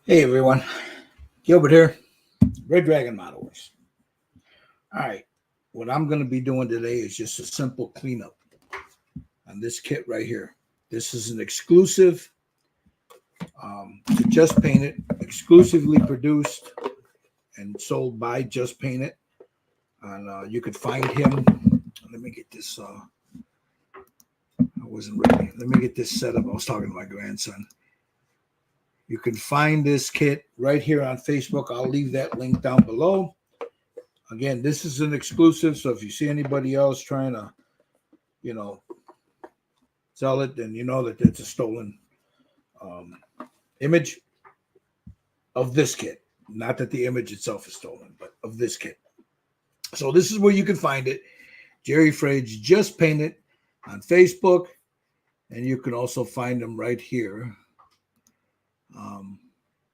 Hey everyone, Gilbert here, Red Dragon Modelers. All right, what I'm going to be doing today is just a simple cleanup on this kit right here. This is an exclusive to Just Paint It, exclusively produced and sold by Just Paint It. And you could find him. Let me get this. I wasn't ready. Let me get this set up. I was talking to my grandson. You can find this kit right here on Facebook. I'll leave that link down below. Again, this is an exclusive, so if you see anybody else trying to, you know, sell it, then you know that it's a stolen um, image of this kit. Not that the image itself is stolen, but of this kit. So this is where you can find it. Jerry Frage Just Paint It on Facebook, and you can also find him right here.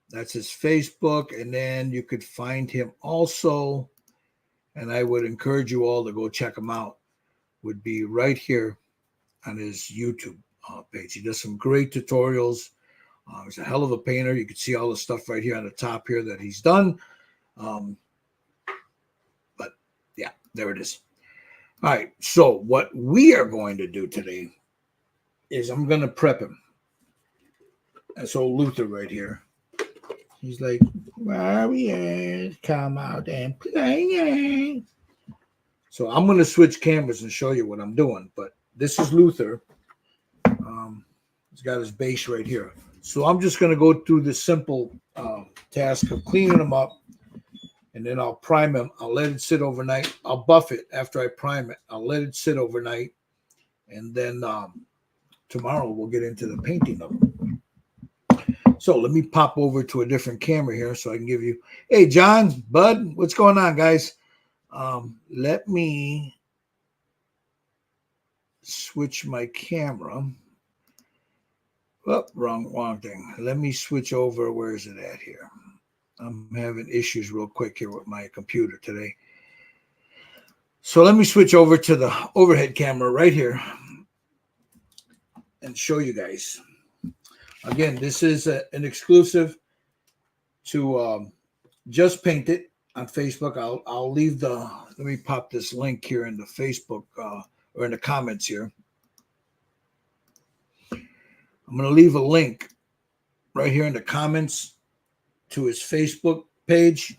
That's his Facebook, and then you could find him also, and I would encourage you all to go check him out, would be right here on his YouTube page. He does some great tutorials. He's a hell of a painter. You can see all the stuff right here on the top here that he's done. But yeah, there it is. All right. So what we are going to do today is I'm going to prep him. That's old Luther right here. He's like, Warriors, come out and play. So I'm going to switch cameras and show you what I'm doing. But this is Luther. He's got his base right here. So I'm just going to go through the simple task of cleaning them up, and then I'll prime them. I'll let it sit overnight. I'll buff it after I prime it. I'll let it sit overnight, and then tomorrow we'll get into the painting of them. So let me pop over to a different camera here so I can give you. Hey, John, Bud, what's going on, guys? Let me switch my camera. Oh, wrong thing. Let me switch over. Where is it at here? I'm having issues real quick here with my computer today. So let me switch over to the overhead camera right here and show you guys. Again, this is an exclusive to Just Paint It on Facebook. I'll leave the, let me pop this link here in the Facebook or in the comments here. I'm going to leave a link right here in the comments to his Facebook page.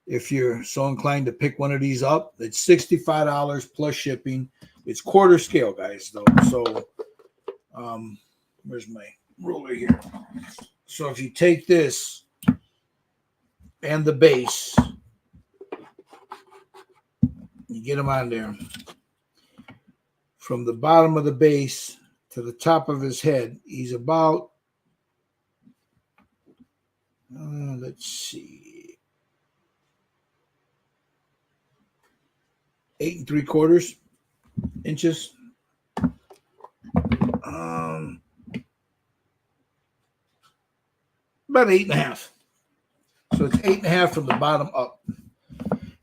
If you're so inclined to pick one of these up, it's $65 plus shipping. It's quarter scale, guys, though. So where's my ruler here? So if you take this and the base, you get them on there. From the bottom of the base to the top of his head, he's about, let's see, 8 3/4 inches. About 8.5. So it's 8.5 from the bottom up.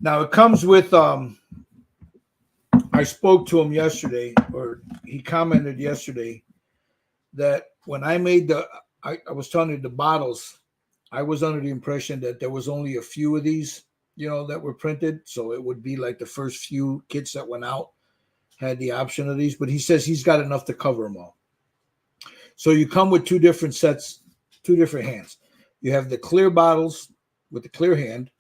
Now it comes with, I spoke to him yesterday, or he commented yesterday, that when I made I was telling you the bottles, I was under the impression that there was only a few of these, that were printed. So it would be like the first few kits that went out had the option of these, but he says he's got enough to cover them all. So you come with two different sets, two different hands. You have the clear bottles with the clear hand,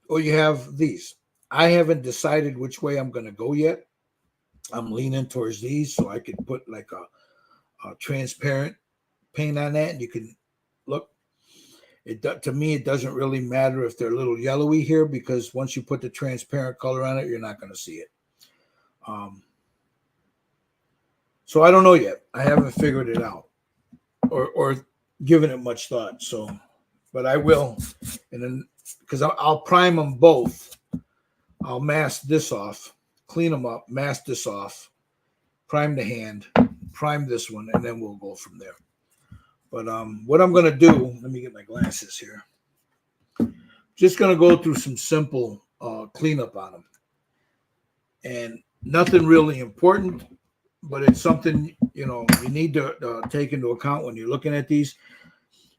or you have these. I haven't decided which way I'm going to go yet. I'm leaning towards these, so I could put like a transparent paint on that, and you can look. To me, it doesn't really matter if they're a little yellowy here, because once you put the transparent color on it, you're not going to see it. So I don't know yet. I haven't figured it out or given it much thought. So, but I will, and then because I'll prime them both. I'll mask this off, clean them up, mask this off, prime the hand, prime this one, and then we'll go from there. But what I'm going to do, let me get my glasses here. Just going to go through some simple cleanup on them. And nothing really important, but it's something, you need to take into account when you're looking at these.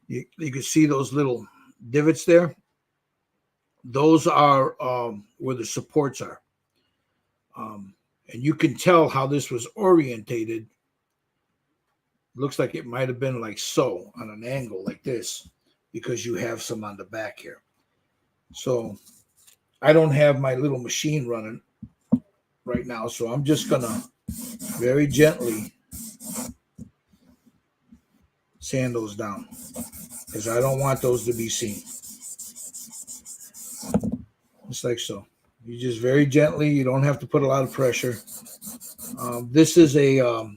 You can see those little divots there. Those are where the supports are. And you can tell how this was orientated. Looks like it might have been like so, on an angle like this, because you have some on the back here. So I don't have my little machine running right now, so I'm just gonna very gently sand those down, because I don't want those to be seen. Just like so. You just very gently, you don't have to put a lot of pressure. This is a,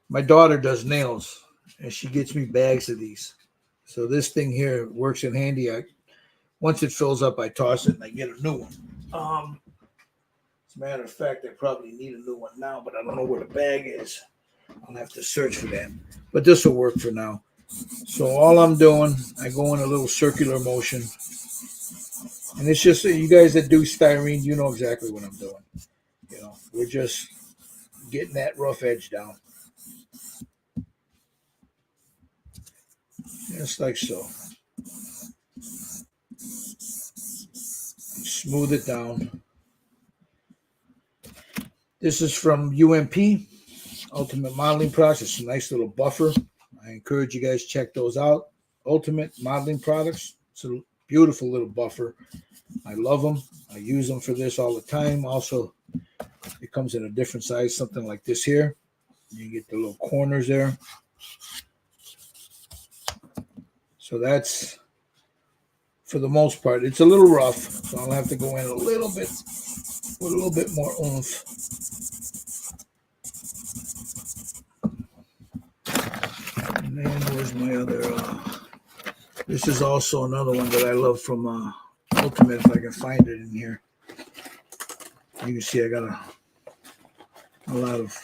my daughter does nails, and she gets me bags of these. So this thing here works in handy. Once it fills up, I toss it and I get a new one. As a matter of fact, I probably need a new one now, but I don't know where the bag is. I'll have to search for that. But this will work for now. So all I'm doing, I go in a little circular motion. And it's just, you guys that do styrene, you know exactly what I'm doing. You know, we're just getting that rough edge down. Just like so. Smooth it down. This is from UMP, Ultimate Modeling Products. It's a nice little buffer. I encourage you guys to check those out. Ultimate Modeling Products. It's a beautiful little buffer. I love them. I use them for this all the time. Also, it comes in a different size, something like this here. You get the little corners there. So that's, for the most part, it's a little rough. So I'll have to go in a little bit with a little bit more oomph. And then where's my other? This is also another one that I love from Ultimate. If I can find it in here, you can see I got a lot of.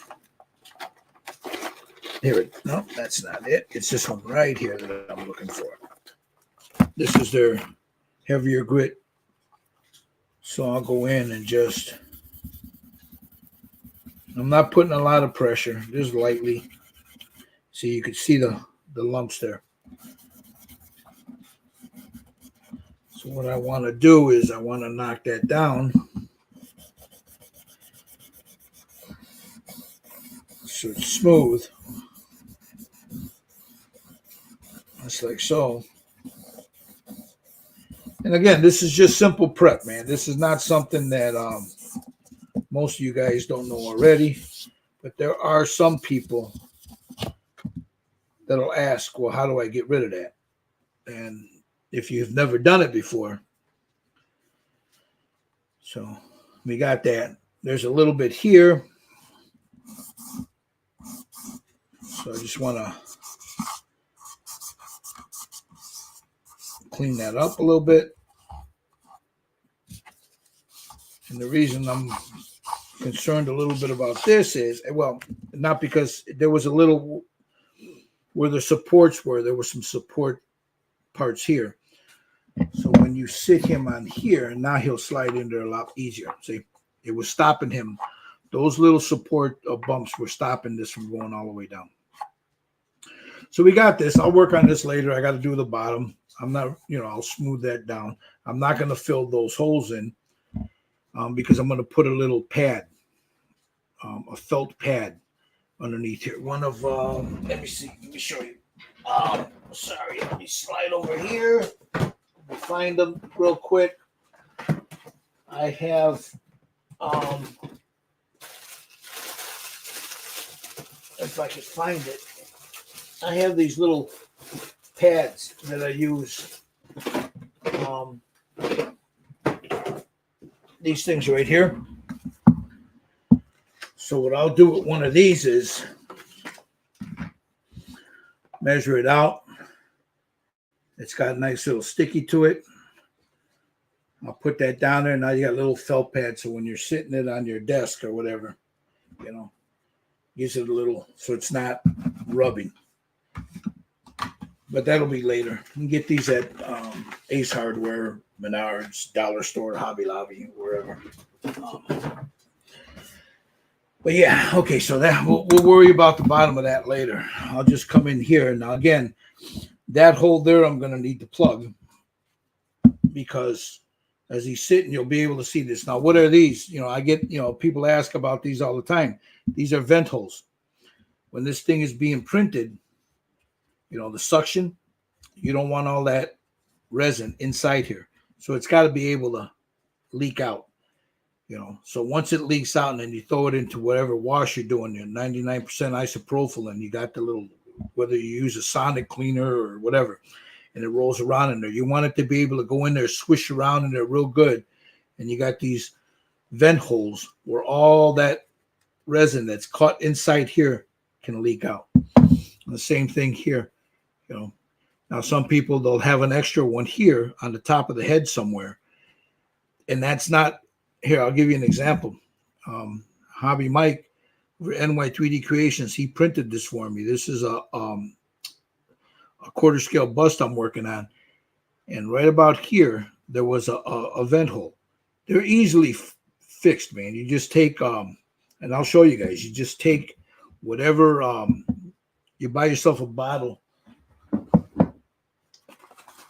Here it. No, that's not it. It's this one right here that I'm looking for. This is their heavier grit. So I'll go in and just. I'm not putting a lot of pressure, just lightly. See, you can see the lumps there. So what I want to do is I want to knock that down. So it's smooth. Just like so. And again, this is just simple prep, man. This is not something that most of you guys don't know already. But there are some people that'll ask, well, how do I get rid of that? And if you've never done it before. So we got that. There's a little bit here. So I just want to clean that up a little bit. And the reason I'm concerned a little bit about this is, well, not because there was a little where the supports were, there were some support parts here. So when you sit him on here, now he'll slide in there a lot easier. See, it was stopping him. Those little support bumps were stopping this from going all the way down. So we got this. I'll work on this later. I got to do the bottom. I'm not, I'll smooth that down. I'm not going to fill those holes in because I'm going to put a little pad, a felt pad underneath here. One of, let me see. Let me show you. Sorry. Let me slide over here. Find them real quick. I have, if I could find it, I have these little pads that I use. These things right here. So what I'll do with one of these is measure it out. It's got a nice little sticky to it. I'll put that down there. Now you got a little felt pad. So when you're sitting it on your desk or whatever, gives it a little, so it's not rubbing. But that'll be later. You can get these at Ace Hardware, Menards, Dollar Store, Hobby Lobby, wherever. But yeah, okay, so that we'll worry about the bottom of that later. I'll just come in here. Now, again, that hole there, I'm going to need to plug because as he's sitting, you'll be able to see this. Now, what are these? I get, people ask about these all the time. These are vent holes. When this thing is being printed, the suction, you don't want all that resin inside here. So it's got to be able to leak out. So once it leaks out and then you throw it into whatever wash you're doing, your 99% isopropyl, and you got the little, whether you use a sonic cleaner or whatever, and it rolls around in there. You want it to be able to go in there, swish around in there real good. And you got these vent holes where all that resin that's caught inside here can leak out. And the same thing here. Now some people, they'll have an extra one here on the top of the head somewhere. And that's not, here, I'll give you an example. Hobby Mike for NY3D Creations, he printed this for me. This is a quarter scale bust I'm working on. And right about here, there was a vent hole. They're easily fixed, man. You just take, and I'll show you guys, you just take whatever, you buy yourself a bottle.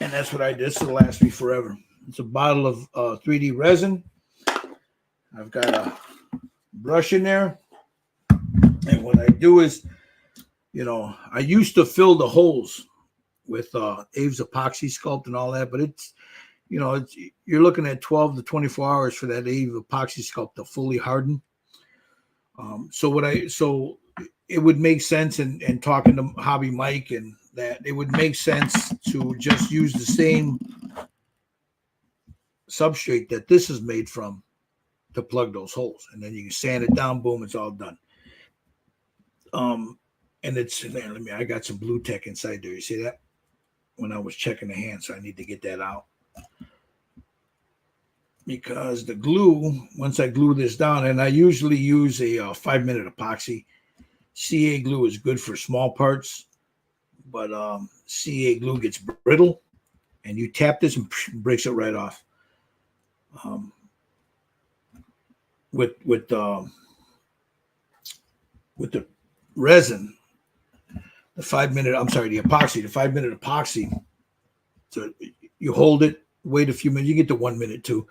And that's what I did. This will last me forever. It's a bottle of 3D resin. I've got a brush in there. And what I do is, I used to fill the holes with Aves Epoxy Sculpt and all that, but it's, you're looking at 12 to 24 hours for that Aves Epoxy Sculpt to fully harden. So it would make sense, and talking to Hobby Mike, and that it would make sense to just use the same substrate that this is made from to plug those holes, and then you can sand it down. Boom, it's all done. And it's there. I got some Blue Tech inside there. You see that? When I was checking the hand, so I need to get that out because the glue. Once I glue this down, and I usually use a 5-minute epoxy. CA glue is good for small parts, but CA glue gets brittle, and you tap this and breaks it right off. With the resin, the 5-minute epoxy. So you hold it, wait a few minutes. You get to 1 minute too.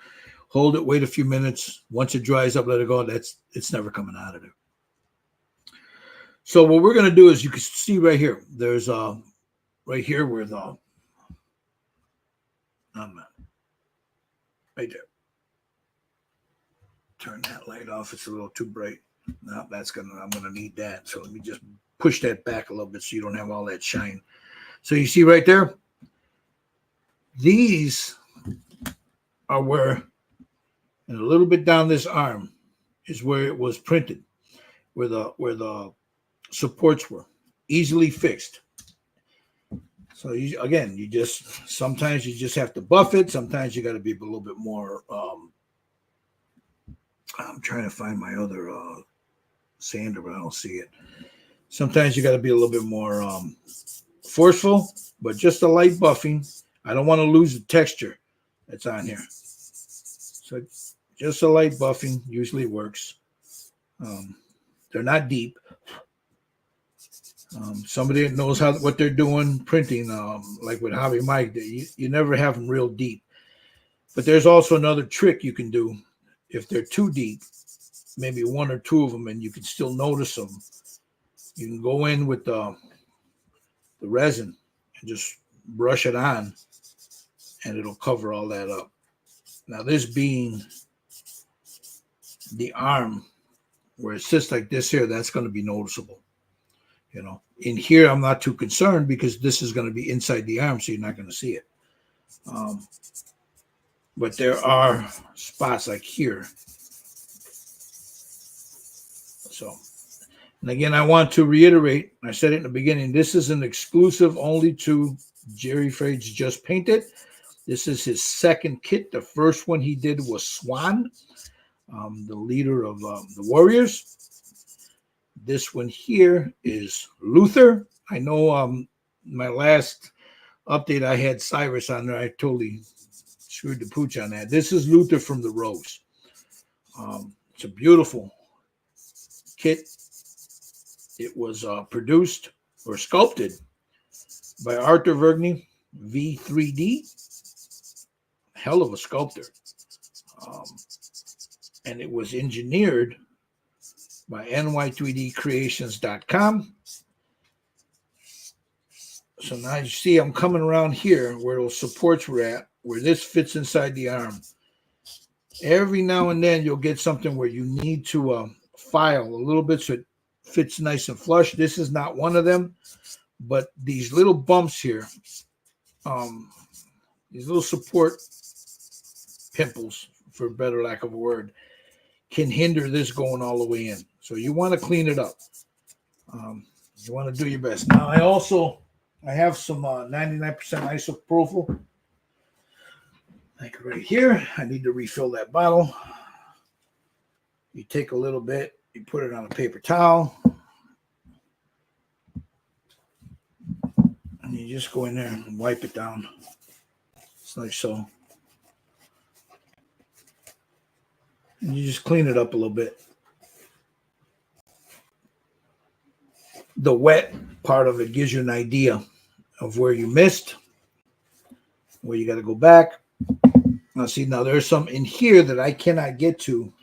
Hold it, wait a few minutes. Once it dries up, let it go. It's never coming out of there. So what we're going to do is, you can see right here. There's right here where the right there. Turn that light off. It's a little too bright. No, I'm gonna need that. So let me just push that back a little bit so you don't have all that shine. So you see right there, these are where, and a little bit down this arm is where it was printed, where the supports were easily fixed. So sometimes you just have to buff it. Sometimes you got to be a little bit more. I'm trying to find my other sander, but I don't see it. Sometimes you got to be a little bit more forceful, but just a light buffing. I don't want to lose the texture that's on here. So just a light buffing usually works. They're not deep. Somebody that knows what they're doing printing, like with Hobby Mike, you never have them real deep. But there's also another trick you can do. If they're too deep, maybe one or two of them, and you can still notice them, you can go in with the resin and just brush it on, and it'll cover all that up. Now, this being the arm, where it sits like this here, that's going to be noticeable. In here, I'm not too concerned because this is going to be inside the arm, so you're not going to see it. But there are spots like here. So, and again, I want to reiterate, I said it in the beginning, this is an exclusive only to Jerry Frades Just Painted. This is his second kit. The first one he did was Swan, the leader of the Warriors. This one here is Luther. I know my last update I had Cyrus on there. I totally screwed the pooch on that. This is Luther from the Rose. It's a beautiful kit. It was produced or sculpted by Arthur Vergney, V3D. Hell of a sculptor. And it was engineered by ny3dcreations.com. So now you see I'm coming around here where those supports were at, where this fits inside the arm. Every now and then you'll get something where you need to file a little bit so it fits nice and flush. This is not one of them, but these little bumps here, these little support pimples, for better lack of a word, can hinder this going all the way in. So you want to clean it up. You want to do your best. Now I have some 99% isopropyl. Like right here, I need to refill that bottle. You take a little bit, you put it on a paper towel, and you just go in there and wipe it down. It's like so. And you just clean it up a little bit. The wet part of it gives you an idea of where you missed, where you got to go back. Now, see, now there's some in here that I cannot get to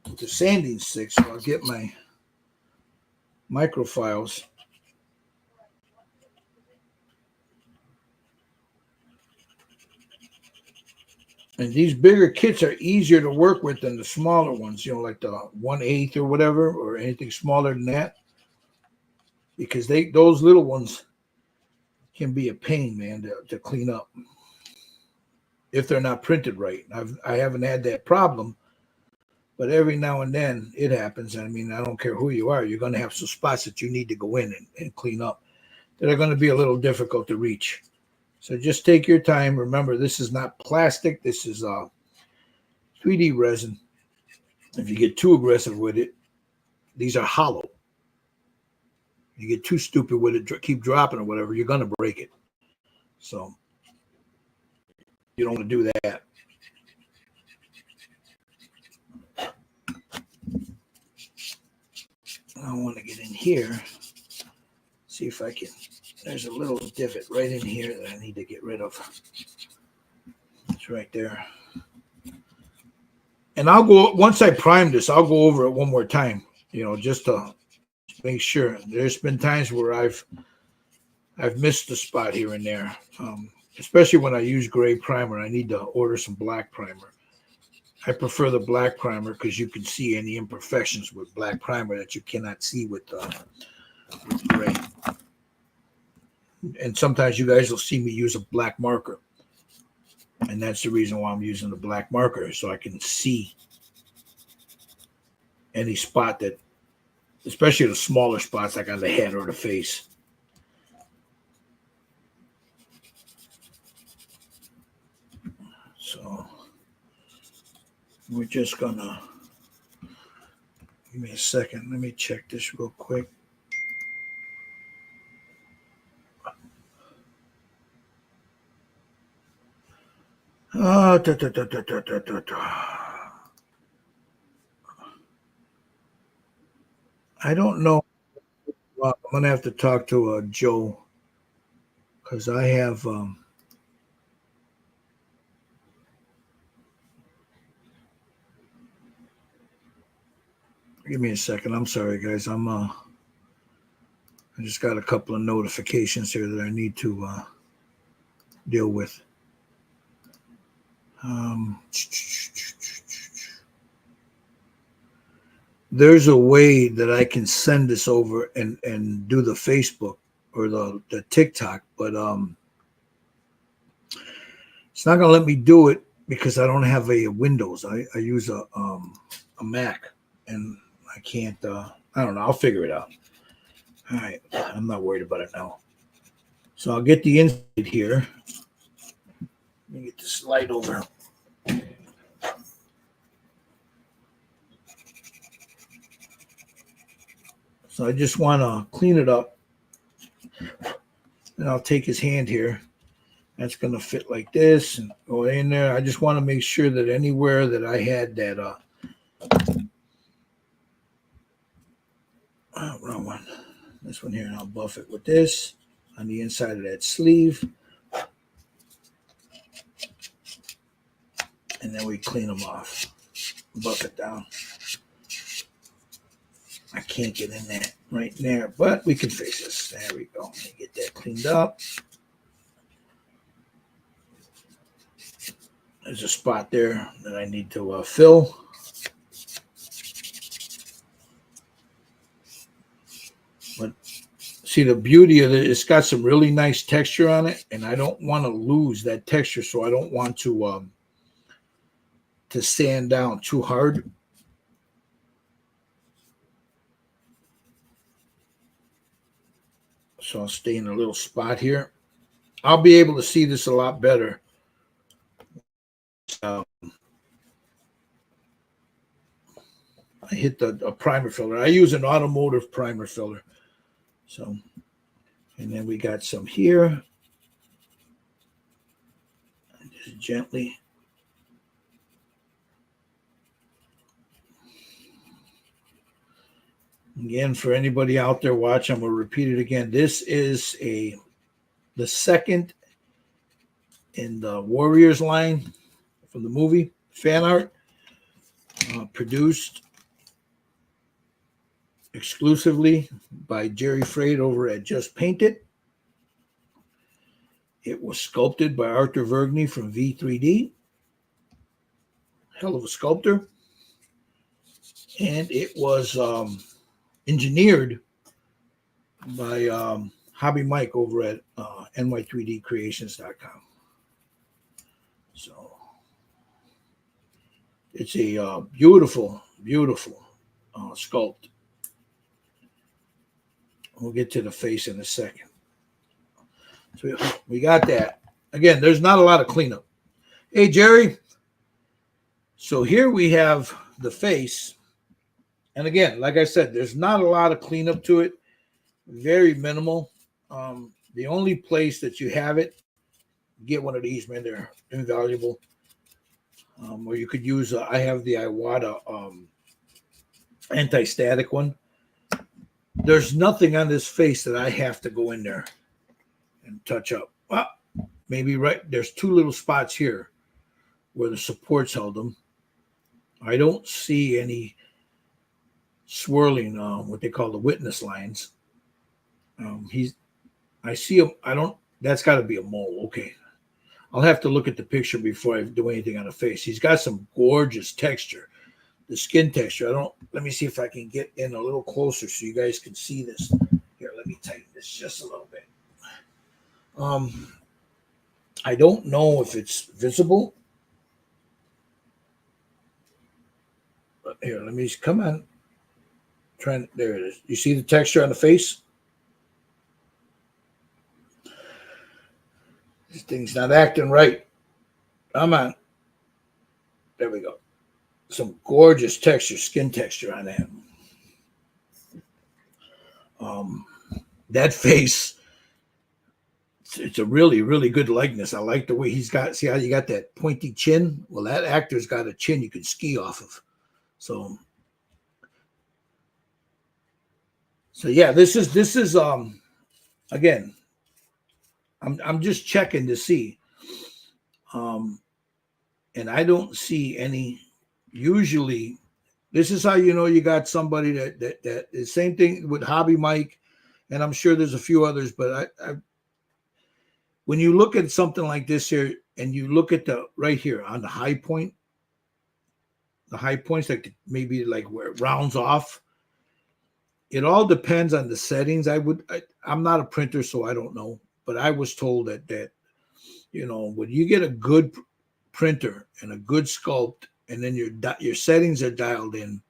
with the sanding stick, so I'll get my microfiles. And these bigger kits are easier to work with than the smaller ones, you know, like the 1/8 or whatever, or anything smaller than that. Because those little ones can be a pain, man, to clean up if they're not printed right. I haven't had that problem, but every now and then it happens. I mean, I don't care who you are, you're going to have some spots that you need to go in and clean up that are going to be a little difficult to reach. So just take your time. Remember, this is not plastic. This is 3D resin. If you get too aggressive with it, these are hollow. You get too stupid with it, keep dropping or whatever, you're going to break it. So you don't want to do that. I want to get in here, see if I can. There's a little divot right in here that I need to get rid of. It's right there. And I'll go, once I prime this, I'll go over it one more time, you know, just to make sure. There's been times where I've missed a spot here and there, especially when I use gray primer. I need to order some black primer. I prefer the black primer because you can see any imperfections with black primer that you cannot see with gray. And sometimes you guys will see me use a black marker. And that's the reason why I'm using the black marker, so I can see any spot that, especially the smaller spots like on the head or the face. So we're just gonna, give me a second. Let me check this real quick. I don't know. I'm gonna have to talk to Joe, because I have give me a second. I'm sorry, guys. I just got a couple of notifications here that I need to deal with. There's a way that I can send this over and do the Facebook or the TikTok, but it's not gonna let me do it because I don't have a Windows. I use a Mac, and I can't. I don't know. I'll figure it out. All right, I'm not worried about it now. So I'll get the inside here. Let me get this light over. So I just want to clean it up. And I'll take his hand here. That's going to fit like this and go in there. I just want to make sure that anywhere that I had that Wrong one. This one here, and I'll buff it with this on the inside of that sleeve. And then we clean them off. Buff it down. I can't get in there right there, but we can fix this. There we go. Let me get that cleaned up. There's a spot there that I need to fill. But see, the beauty of it, it's got some really nice texture on it, and I don't want to lose that texture, so I don't want to sand down too hard. So I'll stay in a little spot here. I'll be able to see this a lot better. I hit a primer filler. I use an automotive primer filler. So, and then we got some here. Just gently. Again, for anybody out there watching, I'm going to repeat it again. This is the second in the Warriors line from the movie, fan art, produced exclusively by Jerry Frade over at Just Paint It. It was sculpted by Arthur Vergney from V3D. Hell of a sculptor. And it was engineered by Hobby Mike over at ny3dcreations.com. So it's a beautiful, beautiful sculpt. We'll get to the face in a second. So we got that. Again, there's not a lot of cleanup. Hey, Jerry. So here we have the face. And again, like I said, there's not a lot of cleanup to it. Very minimal. The only place that you have it, get one of these, man. They're invaluable. Or you could use, I have the Iwata anti-static one. There's nothing on this face that I have to go in there and touch up. Well, maybe right. There's two little spots here where the supports held them. I don't see any swirling, what they call the witness lines. I see him. That's got to be a mole. Okay. I'll have to look at the picture before I do anything on the face. He's got some gorgeous texture. The skin texture. Let me see if I can get in a little closer so you guys can see this. Here, let me tighten this just a little bit. I don't know if it's visible. But here, let me come on. There it is. You see the texture on the face? This thing's not acting right. Come on. There we go. Some gorgeous texture, skin texture on that. That face, it's a really, really good likeness. I like the way he's got, see how you got that pointy chin? Well, that actor's got a chin you can ski off of. So yeah, this is again, I'm just checking to see. And I don't see any. Usually, this is how you know you got somebody that the same thing with Hobby Mike, and I'm sure there's a few others. But I when you look at something like this here, and you look at the right here on the high point, the high points like maybe like where it rounds off. It all depends on the settings. I'm not a printer, so I don't know. But I was told that you know, when you get a good printer and a good sculpt, and then your settings are dialed in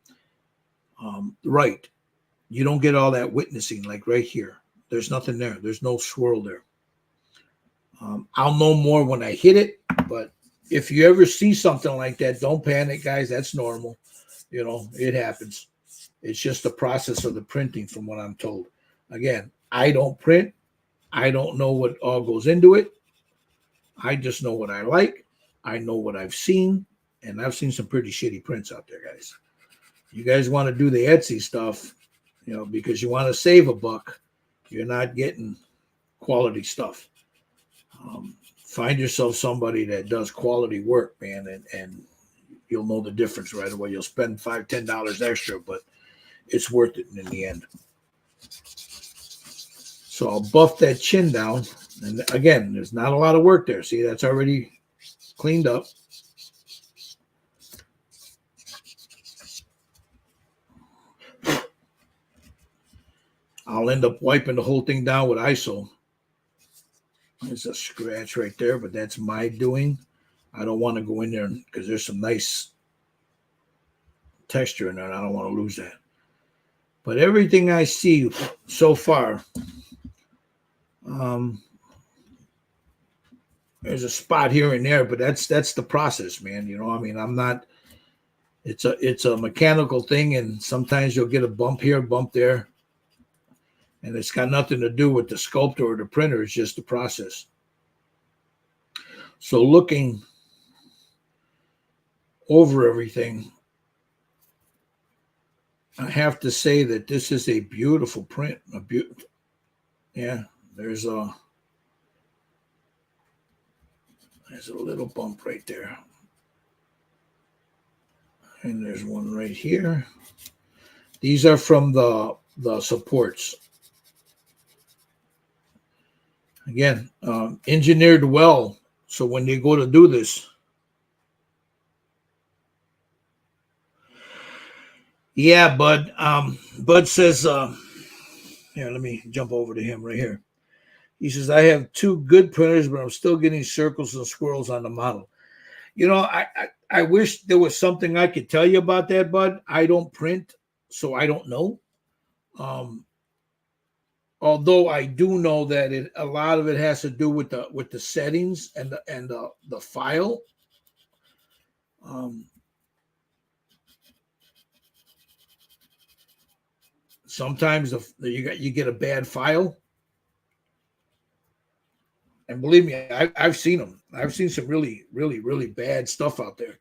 right, you don't get all that witnessing like right here. There's nothing there. There's no swirl there. I'll know more when I hit it, but if you ever see something like that, don't panic, guys. That's normal. You know, it happens. It's just the process of the printing from what I'm told. Again, I don't print. I don't know what all goes into it. I just know what I like. I know what I've seen, and I've seen some pretty shitty prints out there, guys. You guys want to do the Etsy stuff, you know, because you want to save a buck. You're not getting quality stuff. Find yourself somebody that does quality work, man, and you'll know the difference right away. You'll spend $5-10 extra, but it's worth it in the end. So I'll buff that chin down. And again, there's not a lot of work there. See, that's already cleaned up. I'll end up wiping the whole thing down with ISO. There's a scratch right there, but that's my doing. I don't want to go in there because there's some nice texture in there, and I don't want to lose that. But everything I see so far, there's a spot here and there, but that's the process, man. You know, I mean, I'm not. It's a mechanical thing, and sometimes you'll get a bump here, bump there, and it's got nothing to do with the sculptor or the printer. It's just the process. So looking over everything, I have to say that this is a beautiful print. Yeah, there's a little bump right there. And there's one right here. These are from the supports. Again, engineered well. So when you go to do this, yeah, Bud. Bud says, here, let me jump over to him right here. He says, I have 2 good printers, but I'm still getting circles and squirrels on the model. You know, I wish there was something I could tell you about that, Bud. I don't print, so I don't know. Although I do know that a lot of it has to do with the settings and the file. Sometimes you get a bad file, and believe me, I've seen them. I've seen some really, really, really bad stuff out there,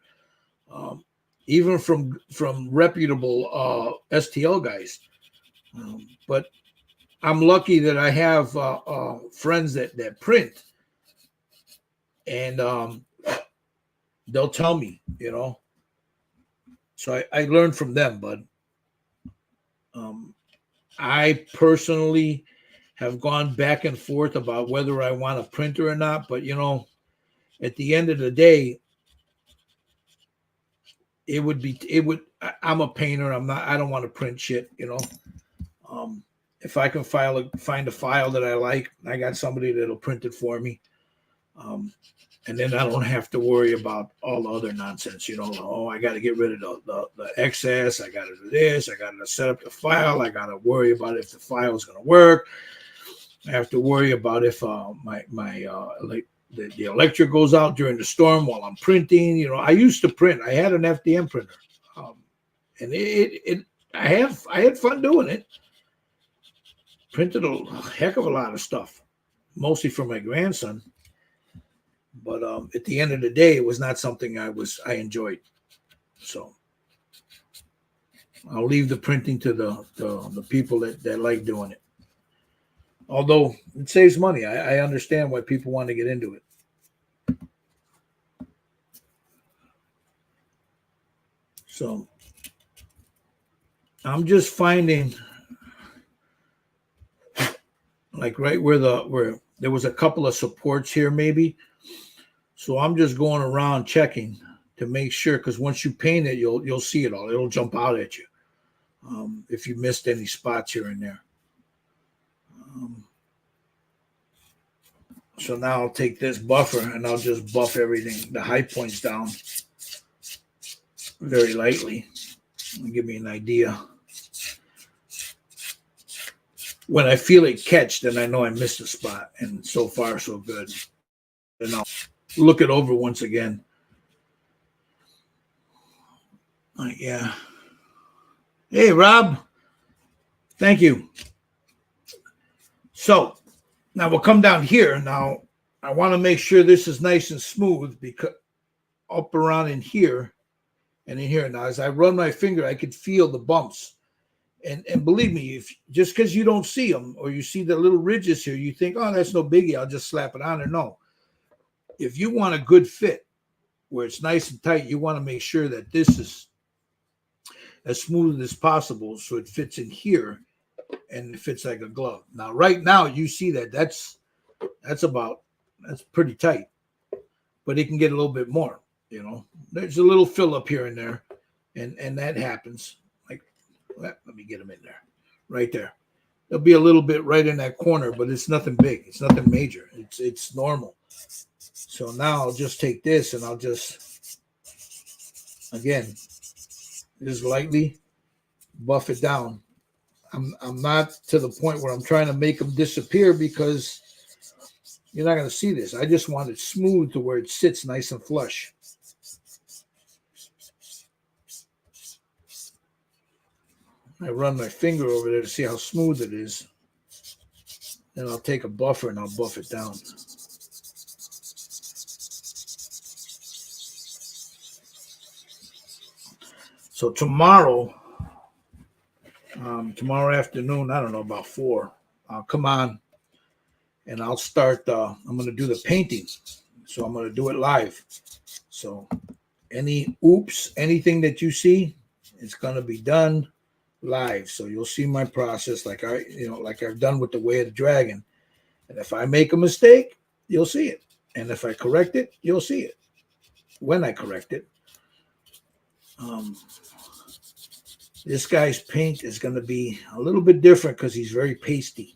even from reputable STL guys. But I'm lucky that I have friends that print, and they'll tell me, you know. So I learned from them, bud. I personally have gone back and forth about whether I want a printer or not, but you know, at the end of the day, I'm a painter. I don't want to print shit, you know. If I can find a file that I like, I got somebody that'll print it for me. And then I don't have to worry about all the other nonsense, you know. Oh, I got to get rid of the excess. I got to do this. I got to set up the file. I got to worry about if the file is going to work. I have to worry about if the electric goes out during the storm while I'm printing. You know, I used to print. I had an FDM printer, and I had fun doing it. Printed a heck of a lot of stuff, mostly for my grandson. But at the end of the day, it was not something I enjoyed. So I'll leave the printing to the people that like doing it. Although it saves money. I understand why people want to get into it. So I'm just finding, like, right where there was a couple of supports here, maybe. So I'm just going around checking to make sure, because once you paint it, you'll see it all. It'll jump out at you if you missed any spots here and there. So now I'll take this buffer and I'll just buff everything, the high points down very lightly. Give me an idea. When I feel it catch, then I know I missed a spot. And so far, so good. Then I'll look it over once again. Yeah. Hey, Rob. Thank you. So now we'll come down here. Now I want to make sure this is nice and smooth, because up around in here and in here. Now as I run my finger, I could feel the bumps. And believe me, if just because you don't see them or you see the little ridges here, you think, oh, that's no biggie, I'll just slap it on there. No. If you want a good fit where it's nice and tight, you want to make sure that this is as smooth as possible so it fits in here and it fits like a glove. Now, right now, you see that that's pretty tight, but it can get a little bit more. There's a little fill up here and there, and that happens. Like, let me get them in there, right there. There'll be a little bit right in that corner, but it's nothing big. It's nothing major. It's normal. So now I'll just take this and I'll just, again, just lightly buff it down. I'm not to the point where I'm trying to make them disappear because you're not going to see this. I just want it smooth to where it sits nice and flush. I run my finger over there to see how smooth it is. Then I'll take a buffer and I'll buff it down. So tomorrow afternoon, I don't know, about 4, I'll come on and I'll start, I'm going to do the painting. So I'm going to do it live. So anything that you see, it's going to be done live. So you'll see my process like I've done with the Way of the Dragon. And if I make a mistake, you'll see it. And if I correct it, you'll see it when I correct it. This guy's paint is going to be a little bit different because he's very pasty,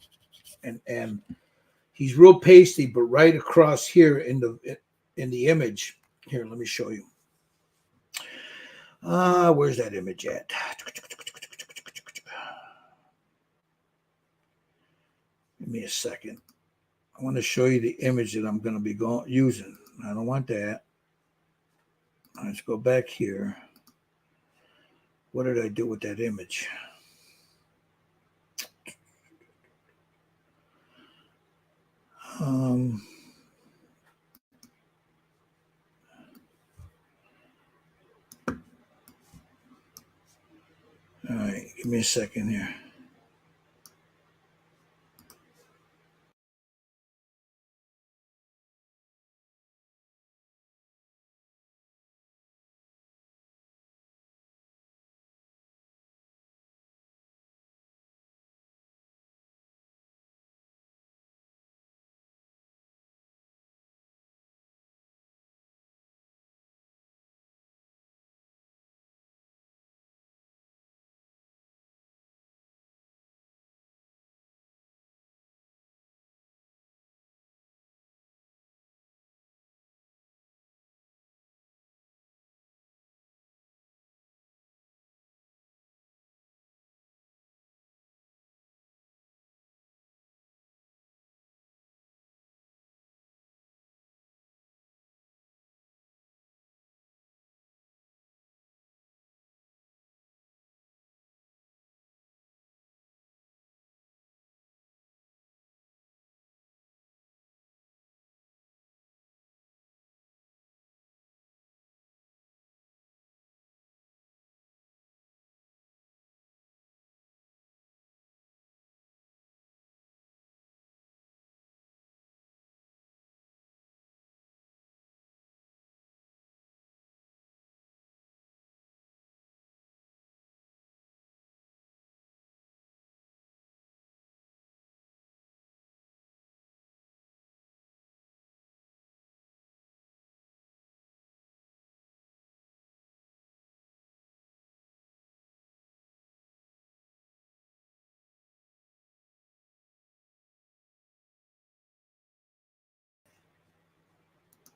and he's real pasty. But right across here in the image, here, let me show you. Where's that image at? Give me a second. I want to show you the image that I'm going to be using. I don't want that. Let's go back here. What did I do with that image? All right, give me a second here.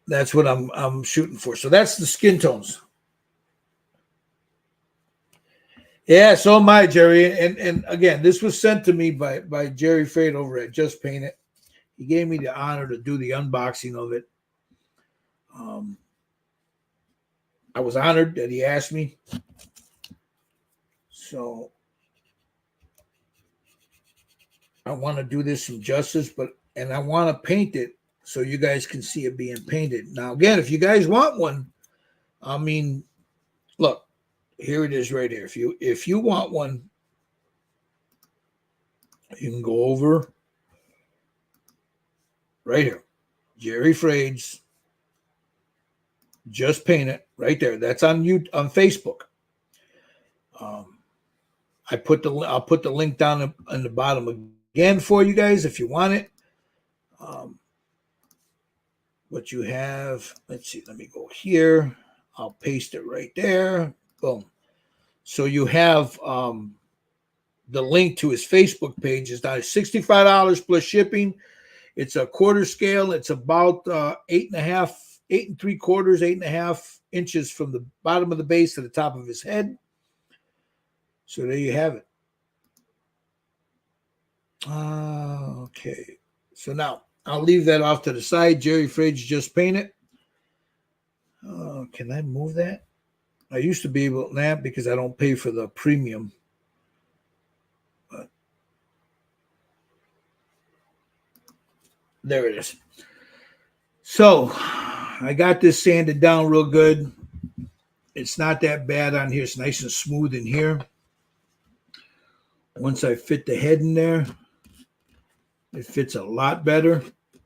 That's what I'm shooting for. So that's the skin tones. Yeah, so am I, Jerry. And again, this was sent to me by Jerry Fade over at Just Paint It. He gave me the honor to do the unboxing of it. I was honored that he asked me. So I want to do this some justice, and I want to paint it so you guys can see it being painted. Now, again, if you guys want one, I mean, look, here it is right here. If you want one, You can go over right here. Jerry Frades, Just Paint It, right there. That's on on Facebook. I'll put the link down in the bottom again for you guys if you want it. What you have, let's see, let me go here. I'll paste it right there. Boom. So you have the link to his Facebook page. Is now $65 plus shipping. It's a quarter scale. It's about 8.5, 8 3/4, 8.5 inches from the bottom of the base to the top of his head. So there you have it. Okay. So now I'll leave that off to the side. Jerry Frades, Just Paint It. Can I move that? I used to be able to that because I don't pay for the premium. But there it is. So I got this sanded down real good. It's not that bad on here. It's nice and smooth in here. Once I fit the head in there, it fits a lot better.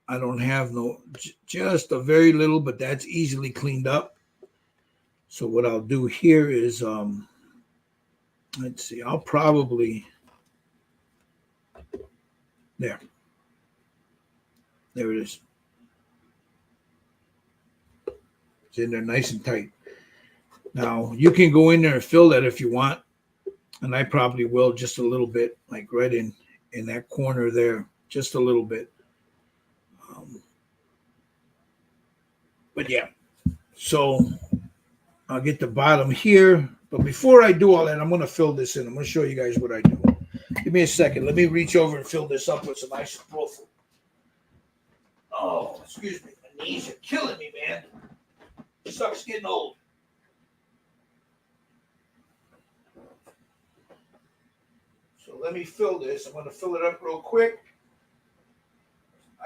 I don't have just a very little, but that's easily cleaned up. So what I'll do here is, let's see, I'll probably, there it is. It's in there nice and tight. Now you can go in there and fill that if you want. And I probably will just a little bit, like right in that corner there, just a little bit. But yeah, so I'll get the bottom here. But before I do all that, I'm going to fill this in. I'm going to show you guys what I do. Give me a second. Let me reach over and fill this up with some isopropyl. Oh, excuse me. My knees are killing me, man. It sucks getting old. So let me fill this. I'm going to fill it up real quick.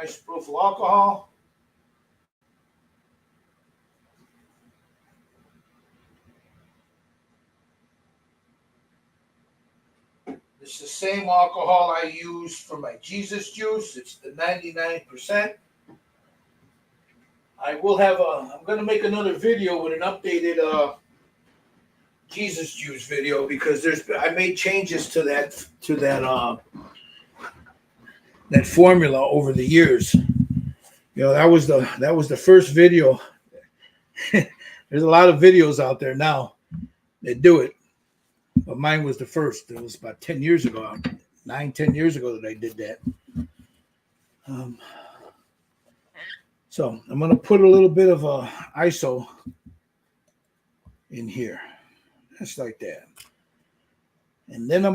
Isopropyl alcohol. It's the same alcohol I use for my Jesus juice. It's the 99%. I will have I'm going to make another video with an updated Jesus juice video because I made changes to that formula over the years. You know, that was the first video. There's a lot of videos out there now that do it. But mine was the first. It was about 10 years ago, 10 years ago that I did that. So I'm going to put a little bit of ISO in here. Just like that. And then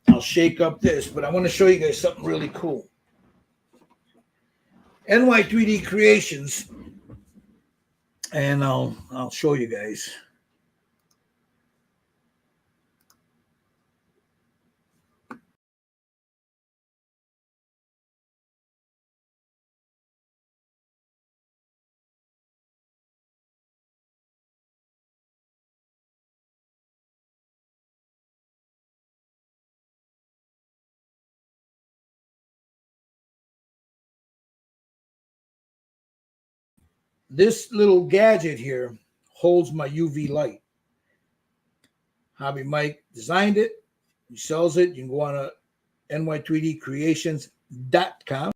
I'll shake up this, but I want to show you guys something really cool. NY3D Creations. And I'll show you guys. This little gadget here holds my UV light. Hobby Mike designed it. He sells it. You can go on ny3dcreations.com.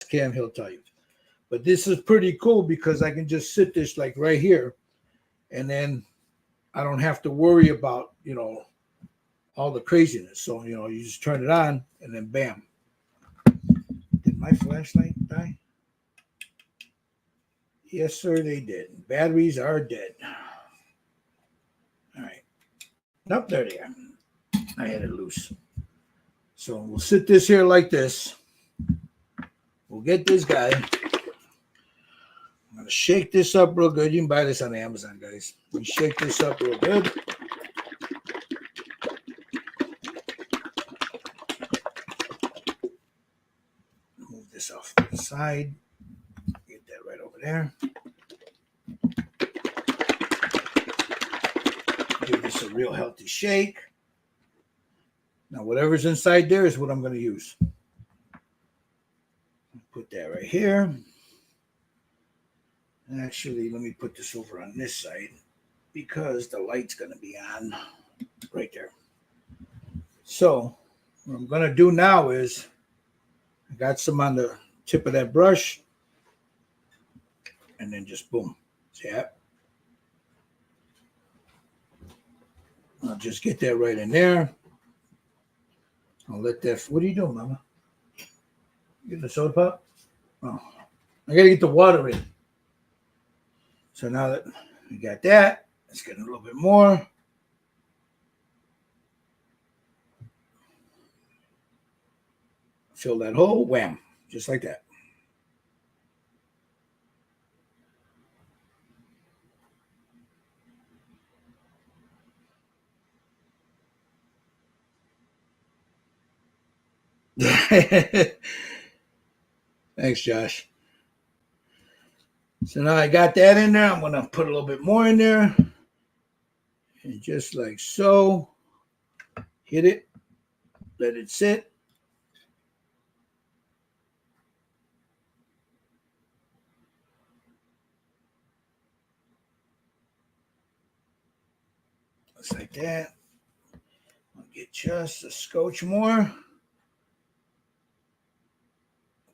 Cam, he'll tell you. But this is pretty cool because I can just sit this like right here, and then I don't have to worry about, all the craziness. So, you just turn it on and then bam. Did my flashlight die? Yes, sir, they did. Batteries are dead. All right. Nope, there they are. I had it loose. So we'll sit this here like this. We'll get this guy. I'm going to shake this up real good. You can buy this on Amazon, guys. We shake this up real good. Move this off to the side. Get that right over there. a real healthy shake. Now, whatever's inside there is what I'm going to use. Put that right here. Actually, let me put this over on this side because the light's going to be on right there. So what I'm going to do now is I got some on the tip of that brush and then just boom. See that? I'll just get that right in there. I'll let that. What are you doing, Mama? Getting the soda pop? Oh, I got to get the water in. So now that we got that, let's get a little bit more. Fill that hole, wham, just like that. Thanks, Josh. So now I got that in there. I'm going to put a little bit more in there. And just like so, hit it, let it sit. Just like that. I'll get just a scotch more.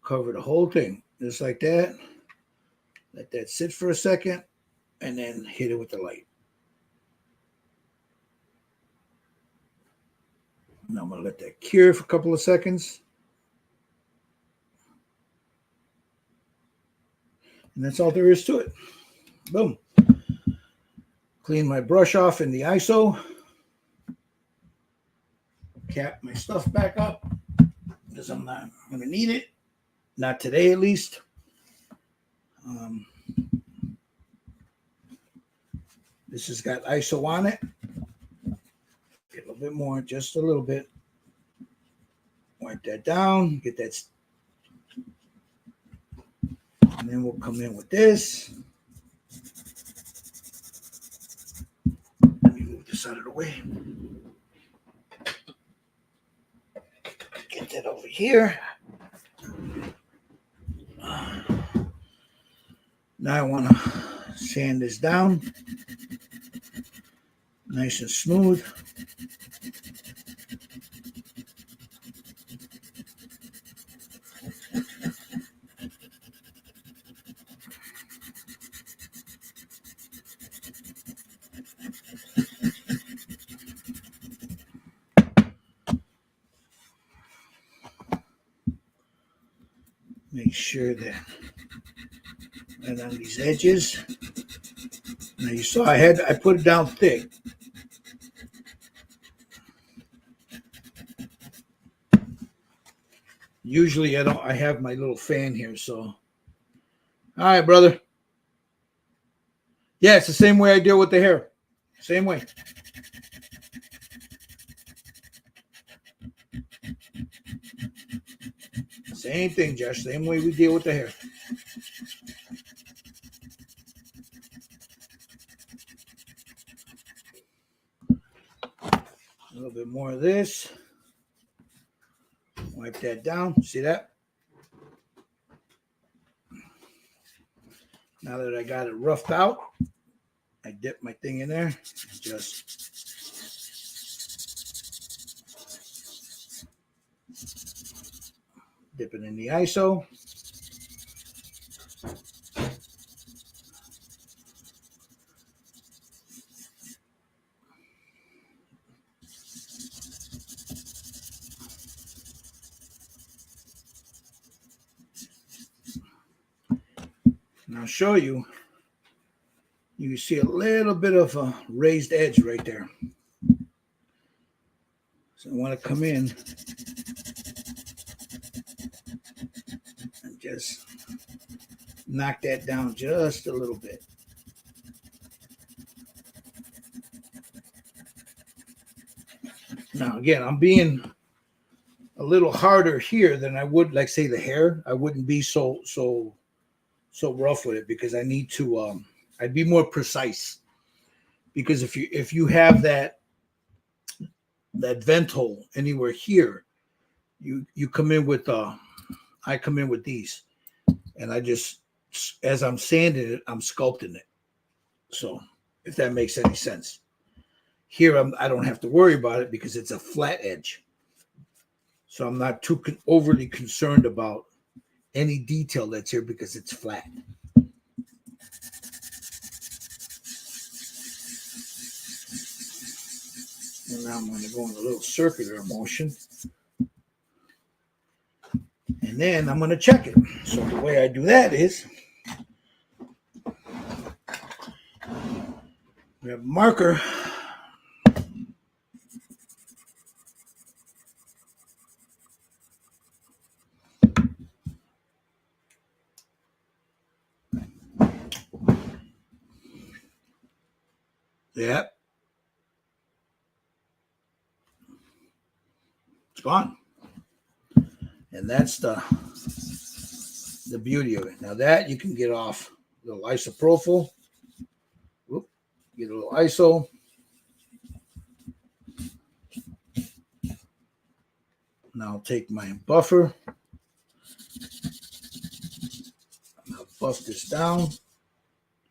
Cover the whole thing, just like that. Let that sit for a second, and then hit it with the light. Now I'm going to let that cure for a couple of seconds. And that's all there is to it. Boom. Clean my brush off in the ISO. Cap my stuff back up because I'm not going to need it. Not today, at least. This has got ISO on it. Get a little bit more, just a little bit. Wipe that down. Get that. And then we'll come in with this. Let me move this out of the way. Get that over here. Now I want to sand this down. Nice and smooth. Make sure that right on these edges. Now you saw I put it down thick. Usually I have my little fan here, so. All right, brother. Yeah, it's the same way I deal with the hair. Same way. Same thing, Josh. Same way we deal with the hair. A little bit more of this. Wipe that down. See that? Now that I got it roughed out, I dip my thing in there. Just dip it in the ISO. And I'll show you. You can see a little bit of a raised edge right there. So I want to come in and just knock that down just a little bit. Now, again, I'm being a little harder here than I would, like, say, the hair. I wouldn't be so rough with it because I need to. I'd be more precise because if you have that that vent hole anywhere here, you come in with I come in with these, and I just, as I'm sanding it, I'm sculpting it. So if that makes any sense. Here I don't have to worry about it because it's a flat edge. So I'm not too overly concerned about any detail that's here because it's flat. And now I'm going to go in a little circular motion. And then I'm going to check it. So the way I do that is we have a marker. Yep. It's gone. And that's the beauty of it. Now that you can get off a little isopropyl. Whoop, get a little iso. Now I'll take my buffer. I'll buff this down.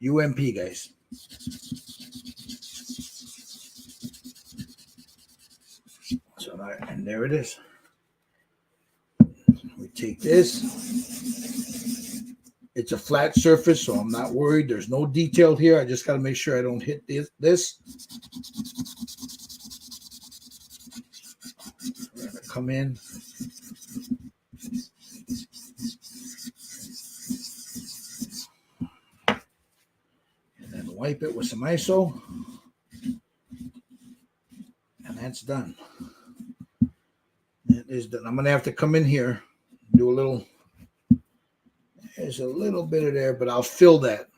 UMP, guys. So now, and there it is. We take this. It's a flat surface, so I'm not worried. There's no detail here. I just got to make sure I don't hit this. We're going to come in. And then wipe it with some ISO. And that's done. It is done. I'm going to have to come in here, do a little. There's a little bit of there, but I'll fill that.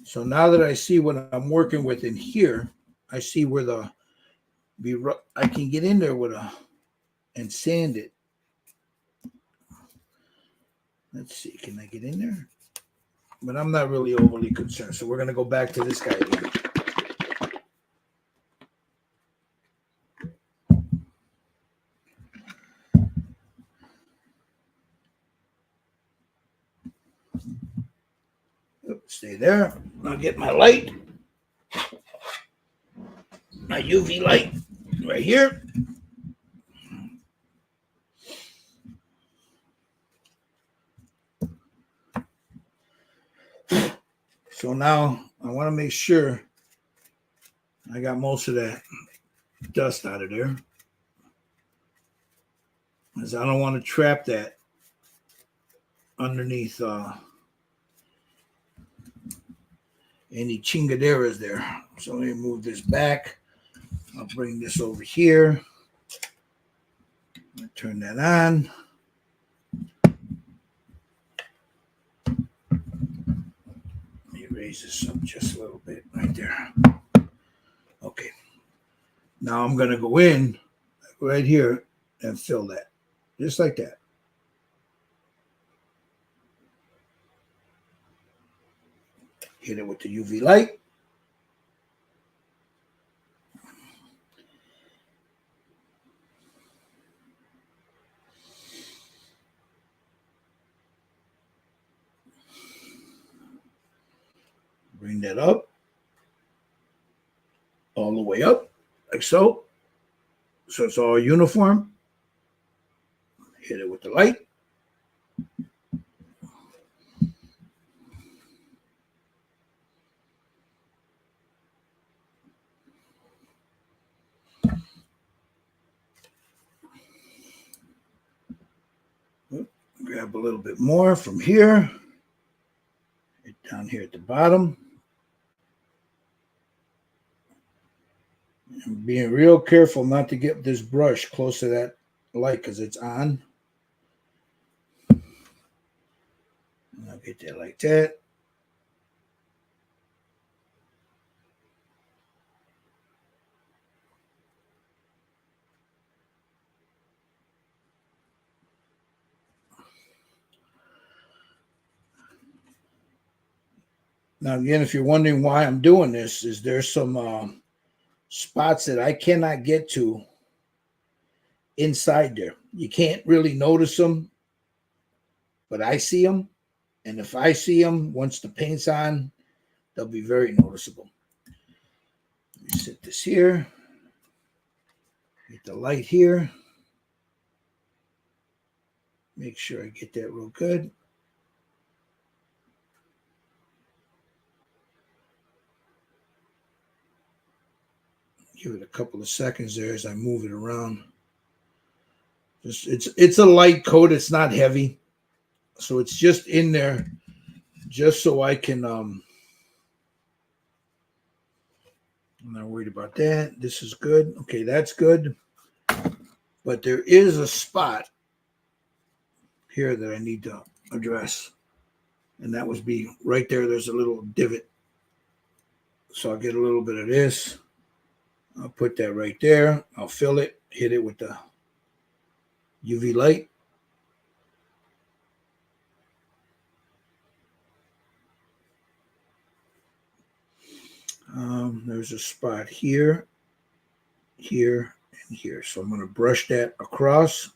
So now that I see what I'm working with in here, I see where I can get in there with and sand it. Let's see, can I get in there? But I'm not really overly concerned. So we're going to go back to this guy again. Stay there. I'll get my light. My UV light right here. So now I want to make sure I got most of that dust out of there, because I don't want to trap that underneath any chingaderas there. So let me move this back. I'll bring this over here. I'll turn that on. Let me raise this up just a little bit right there. Okay. Now I'm going to go in right here and fill that. Just like that. Hit it with the UV light. Bring that up. All the way up, like so. So it's all uniform. Hit it with the light. Grab a little bit more from here. Down here at the bottom. I'm being real careful not to get this brush close to that light because it's on. And I'll get that like that. Now, again, if you're wondering why I'm doing this, is there's some spots that I cannot get to inside there. You can't really notice them, but I see them. And if I see them, once the paint's on, they'll be very noticeable. Let me set this here. Get the light here. Make sure I get that real good. Give it a couple of seconds there as I move it around. It's a light coat. It's not heavy. So it's just in there just so I can I'm not worried about that. This is good. Okay, that's good. But there is a spot here that I need to address. And that would be right there. There's a little divot. So I'll get a little bit of this. I'll put that right there. I'll fill it, hit it with the UV light. There's a spot here, here, and here. So I'm going to brush that across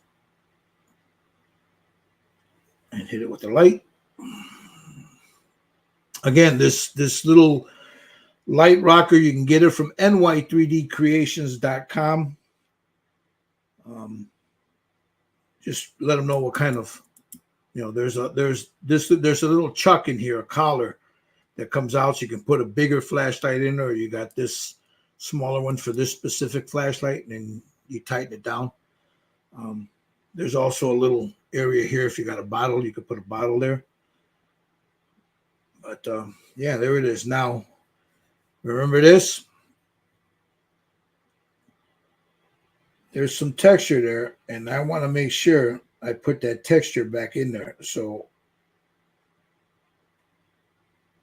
and hit it with the light. Again, this little light rocker, you can get it from ny3dcreations.com. Just let them know what kind of, there's a little chuck in here, a collar that comes out, so you can put a bigger flashlight in, or you got this smaller one for this specific flashlight, and then you tighten it down. There's also a little area here. If you got a bottle, you could put a bottle there. But yeah, there it is. Now, remember this? There's some texture there, and I want to make sure I put that texture back in there. So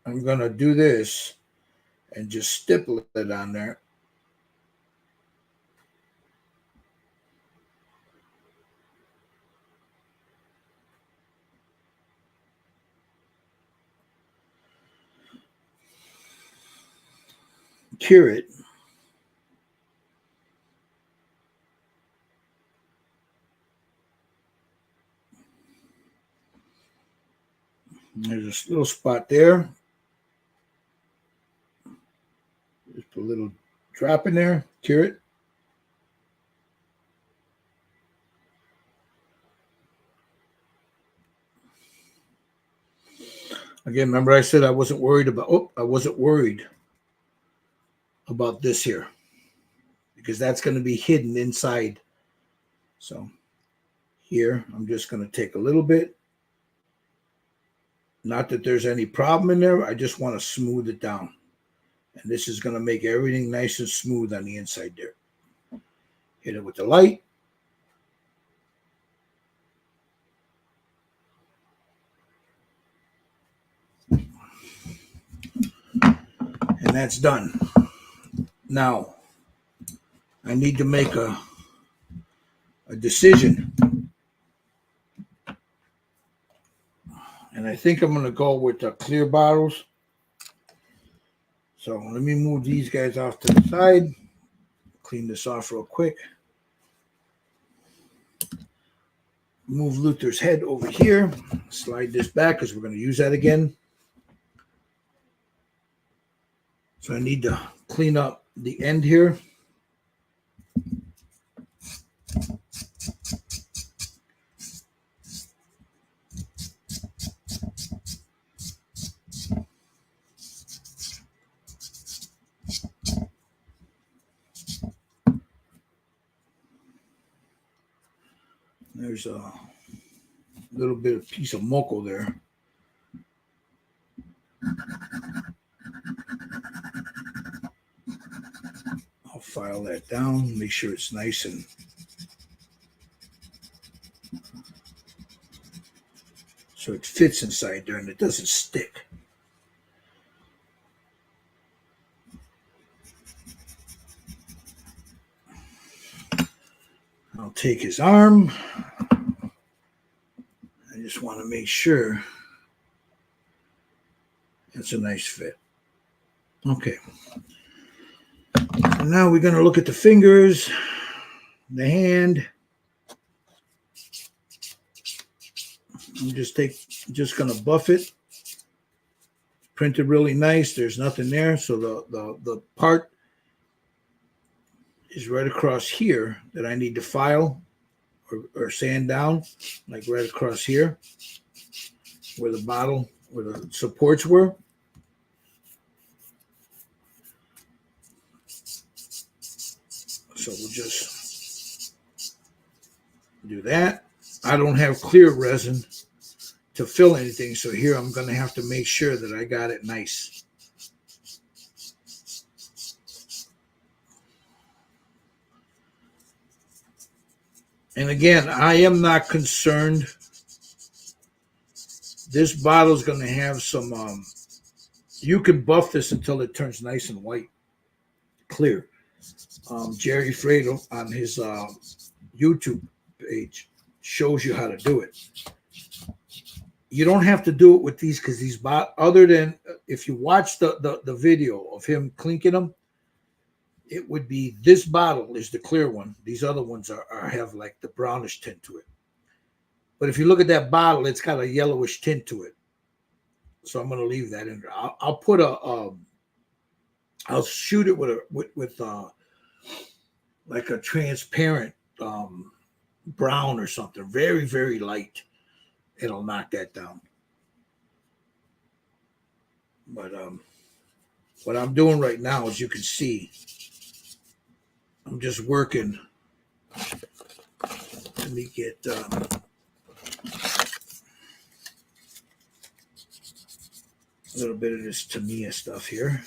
I'm going to do this and just stipple it on there. Cure it. There's a little spot there. Just put a little drop in there, cure it. Again, remember I said I wasn't worried about this here, because that's going to be hidden inside. So here, I'm just going to take a little bit. Not that there's any problem in there. I just want to smooth it down. And this is going to make everything nice and smooth on the inside there. Hit it with the light. And that's done. Now, I need to make a decision. And I think I'm going to go with the clear bottles. So let me move these guys off to the side. Clean this off real quick. Move Luther's head over here. Slide this back because we're going to use that again. So I need to clean up the end here. There's a little bit of piece of moco there. I'll file that down, make sure it's nice and so it fits inside there and it doesn't stick. I'll take his arm. I just want to make sure That's a nice fit. Okay. And now we're going to look at the fingers, the hand. I'm just going to buff it. Printed really nice. There's nothing there. So the part is right across here that I need to file or sand down, like right across here where the bottle, where the supports were. So we'll just do that. I don't have clear resin to fill anything, so here I'm going to have to make sure that I got it nice. And again, I am not concerned. This bottle is going to have some, you can buff this until it turns nice and white, clear. Jerry Fredo on his YouTube page shows you how to do it. You don't have to do it with these because these other than if you watch the video of him clinking them, it would be this bottle is the clear one. These other ones are have like the brownish tint to it. But if you look at that bottle, it's got a yellowish tint to it. So I'm going to leave that in there. I'll put I'll shoot it with like a transparent brown or something, very, very light. It'll knock that down. But what I'm doing right now, as you can see, I'm just working. Let me get a little bit of this Tamiya stuff here.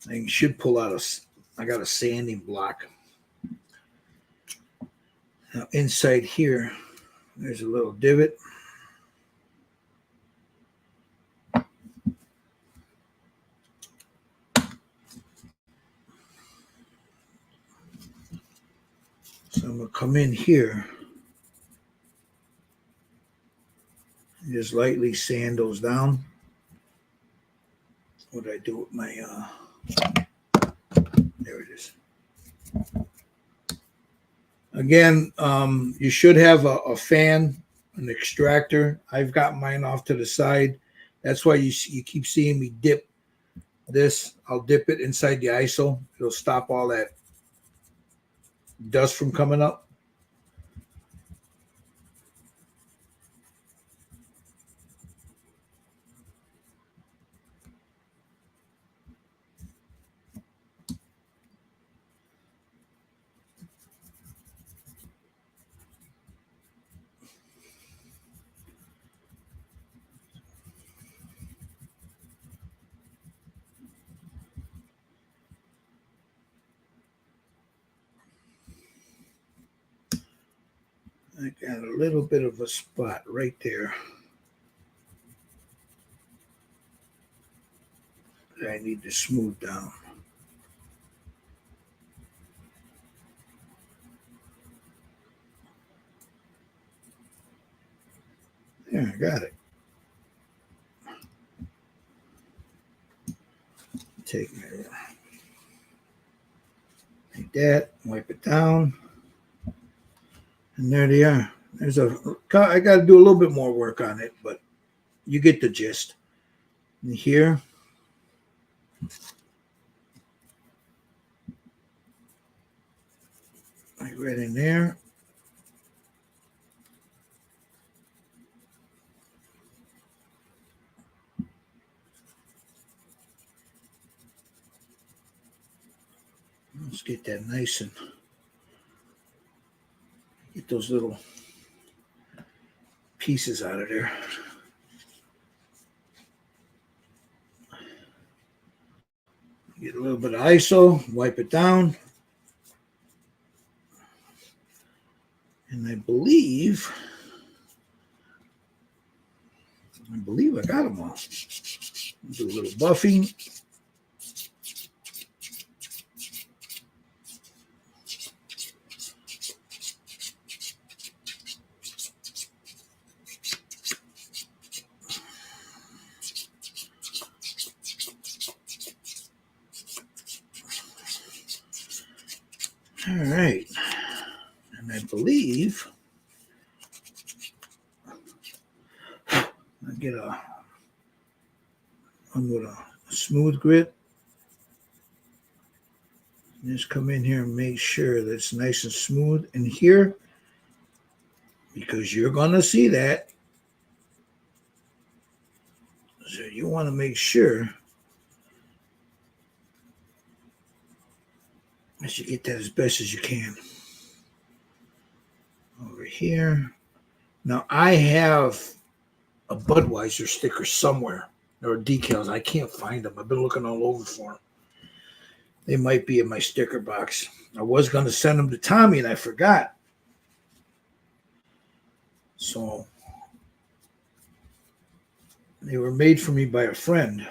I should pull out I got a sanding block. Now inside here, there's a little divot. So I'm going to come in here and just lightly sand those down. What did I do with my, there it is. Again, you should have a fan, an extractor. I've got mine off to the side. That's why you keep seeing me dip this. I'll dip it inside the ISO. It'll stop all that dust from coming up. I got a little bit of a spot right there that I need to smooth down. There, I got it. Take it like that, wipe it down. And there they are. I got to do a little bit more work on it, but you get the gist. And here, like right in there. Let's get that nice and get those little pieces out of there. Get a little bit of ISO, wipe it down. And I believe I got them all. Do a little buffing. All right. And I believe I get one with a smooth grit. Just come in here and make sure that it's nice and smooth in here, because you're going to see that. So you want to make sure that you get that as best as you can. Over here. Now I have a Budweiser sticker somewhere, or decals. I can't find them. I've been looking all over for them. They might be in my sticker box. I was going to send them to Tommy and I forgot. So they were made for me by a friend.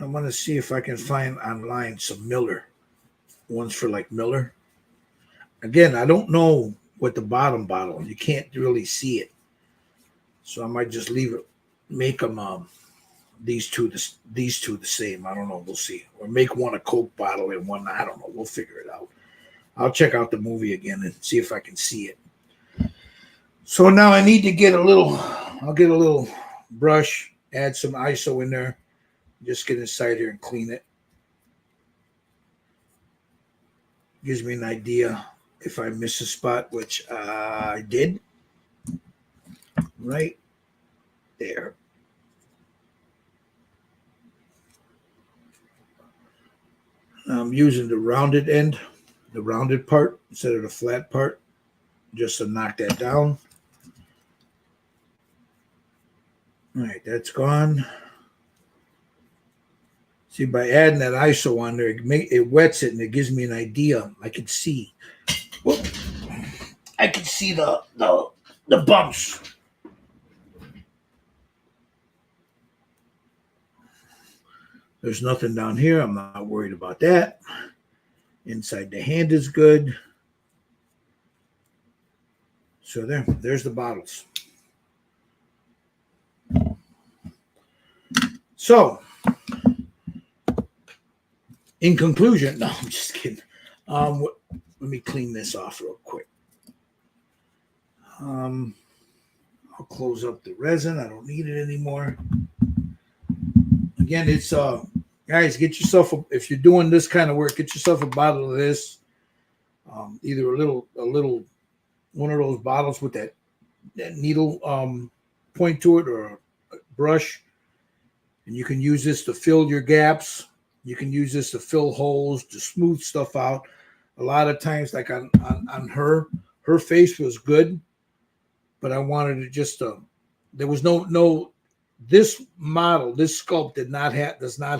I want to see if I can find online some Miller ones for like Miller. Again, I don't know what the bottom bottle. You can't really see it, so I might just leave it. Make them these two the same. I don't know. We'll see. Or make one a Coke bottle and one. I don't know. We'll figure it out. I'll check out the movie again and see if I can see it. So now I need to get a little. I'll get a little brush. Add some ISO in there. Just get inside here and clean it. Gives me an idea if I miss a spot, which I did. Right there. I'm using the rounded end, the rounded part instead of the flat part, just to knock that down. All right, that's gone. See, by adding that ISO on there, it wets it and it gives me an idea. I can see. Well, I can see the bumps. There's nothing down here. I'm not worried about that. Inside the hand is good. So there's the bottles. So, in conclusion, no, I'm just kidding. Let me clean this off real quick. I'll close up the resin. I don't need it anymore. Again, it's guys, get yourself if you're doing this kind of work, get yourself a bottle of this. Either a little one of those bottles with that needle point to it, or a brush, and you can use this to fill your gaps. You can use this to fill holes, to smooth stuff out. A lot of times, like on her face was good, but I wanted it just there was no this model, this sculpt does not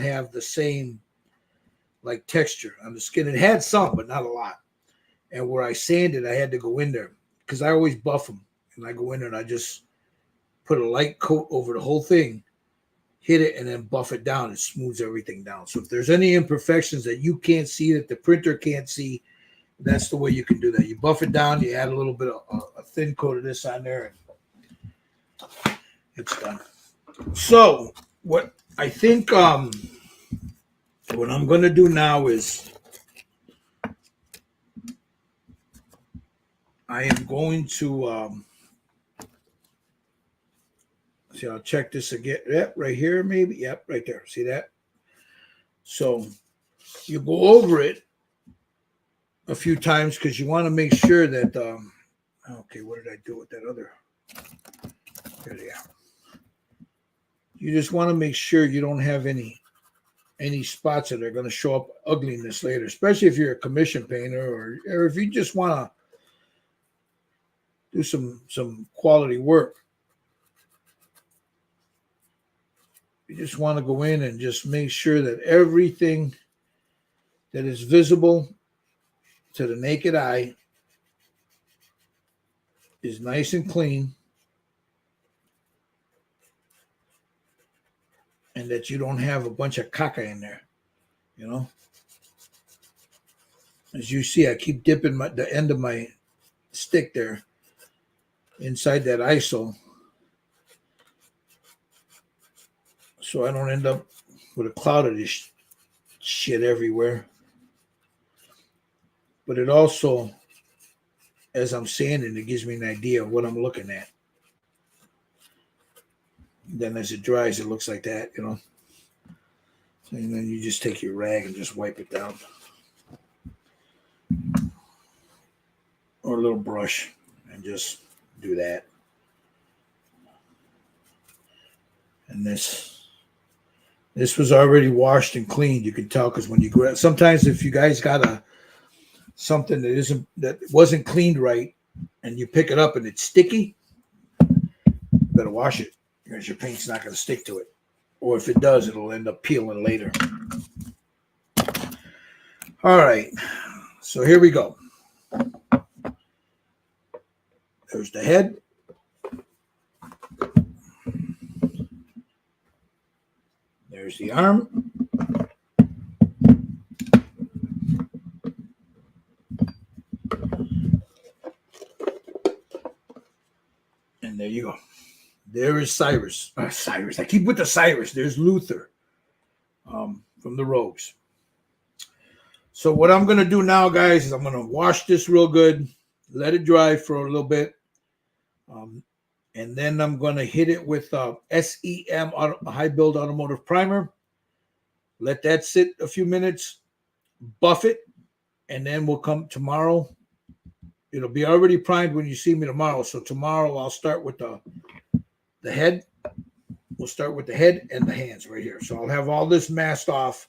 have the same like texture on the skin. It had some, but not a lot. And where I sanded, I had to go in there because I always buff them, and I go in there and I just put a light coat over the whole thing, hit it, and then buff it down. It smooths everything down. So if there's any imperfections that you can't see, that the printer can't see, that's the way you can do that. You buff it down, you add a little bit of a thin coat of this on there, and it's done. So what I think what I'm going to do now is I am going to see, I'll check this again. Yep, right here, maybe. Yep, right there. See that? So you go over it a few times because you want to make sure that okay, what did I do with that other? There they are. You just want to make sure you don't have any spots that are going to show up ugliness later, especially if you're a commission painter or if you just want to do some quality work. You just want to go in and just make sure that everything that is visible to the naked eye is nice and clean, and that you don't have a bunch of caca in there, you know. As you see, I keep dipping the end of my stick there inside that ISO, so I don't end up with a cloud of this shit everywhere. but it also, as I'm sanding, it gives me an idea of what I'm looking at. Then as it dries, it looks like that, you know. And then you just take your rag and just wipe it down. Or a little brush and just do that. And this was already washed and cleaned. You can tell because when you grab, sometimes if you guys got something that wasn't cleaned right, and you pick it up and it's sticky, you better wash it because your paint's not going to stick to it. Or if it does, it'll end up peeling later. All right, so here we go. There's the head. There's the arm. And there you go. There is Cyrus. Cyrus. I keep with the Cyrus. There's Luther from the Rogues. So what I'm going to do now, guys, is I'm going to wash this real good, let it dry for a little bit. And then I'm going to hit it with SEM High Build Automotive Primer. Let that sit a few minutes, buff it, and then we'll come tomorrow. It'll be already primed when you see me tomorrow. So tomorrow I'll start with the head. We'll start with the head and the hands right here. So I'll have all this masked off.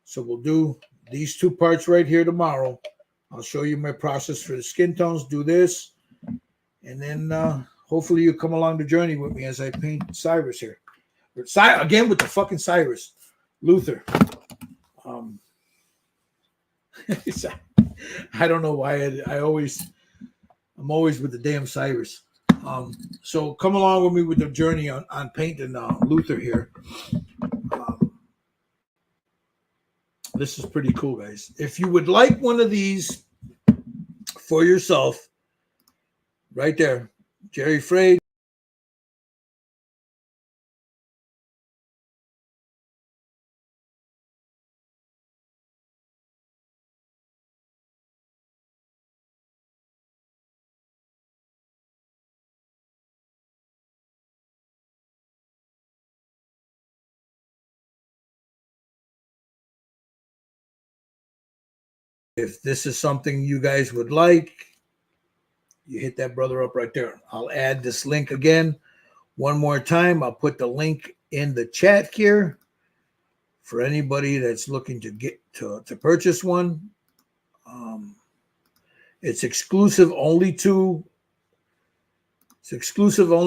So we'll do these two parts right here tomorrow. I'll show you my process for the skin tones. Do this. And then hopefully you come along the journey with me as I paint Cyrus here. Again with the fucking Cyrus. Luther. I don't know why I'm always with the damn Cyrus. So come along with me with the journey on painting Luther here. This is pretty cool, guys. If you would like one of these for yourself, right there, Jerry Frey. If this is something you guys would like, you hit that brother up right there. I'll add this link again one more time. I'll put the link in the chat here for anybody that's looking to get to purchase one. It's exclusive only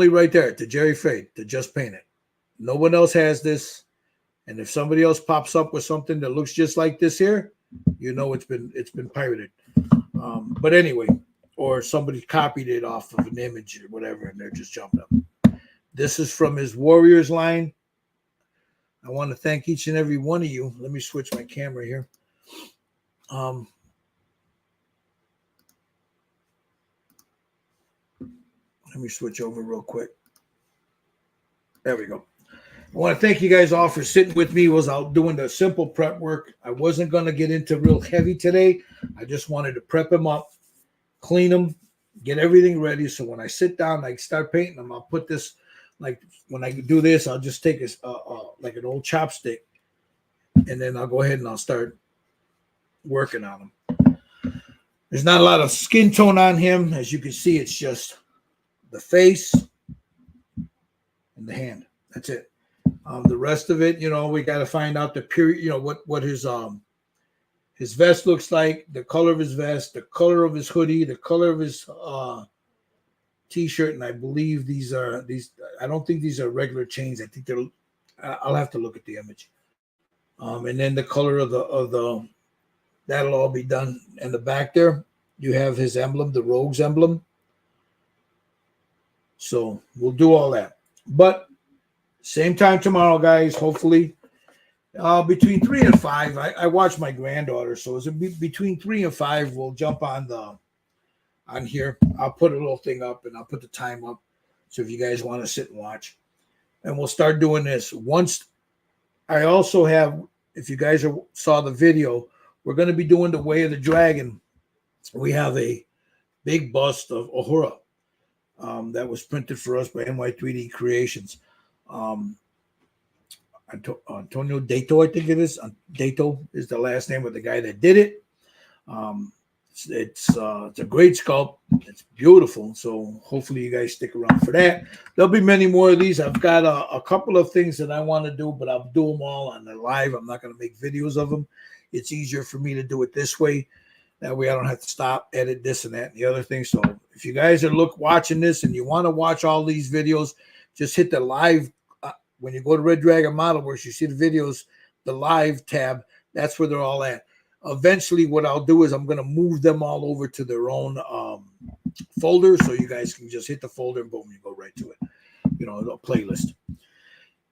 right there to Jerry Frey, to Just Paint It. No one else has this. And if somebody else pops up with something that looks just like this here, you know it's been pirated. But anyway, or somebody copied it off of an image or whatever, and they're just jumping up. This is from his Warriors line. I want to thank each and every one of you. Let me switch my camera here. Let me switch over real quick. There we go. I want to thank you guys all for sitting with me. Was out doing the simple prep work. I wasn't going to get into real heavy today. I just wanted to prep them up, clean them, get everything ready. So when I sit down, I start painting them. I'll put this, like when I do this, I'll just take like an old chopstick, and then I'll go ahead and I'll start working on them. There's not a lot of skin tone on him. As you can see, it's just the face and the hand. That's it. The rest of it, we got to find out the period, what his vest looks like, the color of his vest, the color of his hoodie, the color of his t-shirt, and I believe these. I don't think these are regular chains. I think they're. I'll have to look at the image. And then the color of the that'll all be done. In the back there, you have his emblem, the Rogues emblem. So we'll do all that, but. Same time tomorrow, guys. Hopefully, between 3 and 5. I watch my granddaughter, so it's between 3 and 5. We'll jump on here. I'll put a little thing up, and I'll put the time up. So if you guys want to sit and watch, and we'll start doing this. Once I also have, if you guys saw the video, we're going to be doing the Way of the Dragon we have a big bust of Uhura that was printed for us by NY3D Creations. Um, Antonio Dato, I think it is. Dato is the last name of the guy that did it. Um, it's a great sculpt. It's beautiful. So hopefully you guys stick around for that. There'll be many more of these. I've got a couple of things that I want to do, but I'll do them all on the live. I'm not going to make videos of them. It's easier for me to do it this way. That way I don't have to stop, edit this and that and the other thing. So if you guys are watching this and you want to watch all these videos, just hit the live. When you go to Red Dragon Model Works, you see the videos, the live tab. That's where they're all at. Eventually, what I'll do is I'm going to move them all over to their own folder, so you guys can just hit the folder and boom, you go right to it. You know, a playlist.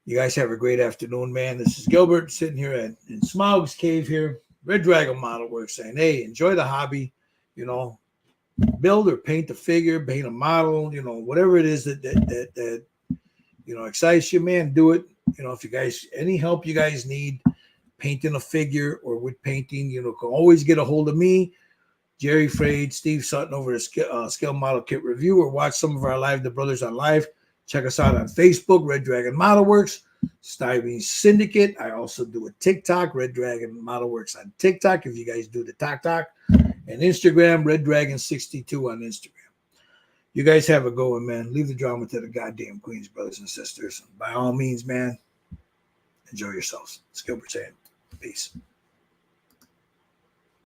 You guys have a great afternoon, man. This is Gilbert sitting here in Smaug's Cave here, Red Dragon Model Works, saying, hey, enjoy the hobby. You know, build or paint a figure, paint a model. You know, whatever it is that you know excites you, man. Do it. You know, if you guys any help you guys need painting a figure or with painting, you know, can always get a hold of me, Jerry Frade, Steve Sutton over at Scale Model Kit Review, or watch some of our live, The Brothers on Live. Check us out on Facebook, Red Dragon Model Works, Styrene Syndicate. I also do a TikTok, Red Dragon Model Works on TikTok, if you guys do the TikTok, and Instagram, Red Dragon 62 on Instagram. You guys have a go, man. Leave the drama to the goddamn queens, brothers and sisters. By all means, man, enjoy yourselves. It's Gilbert saying, peace.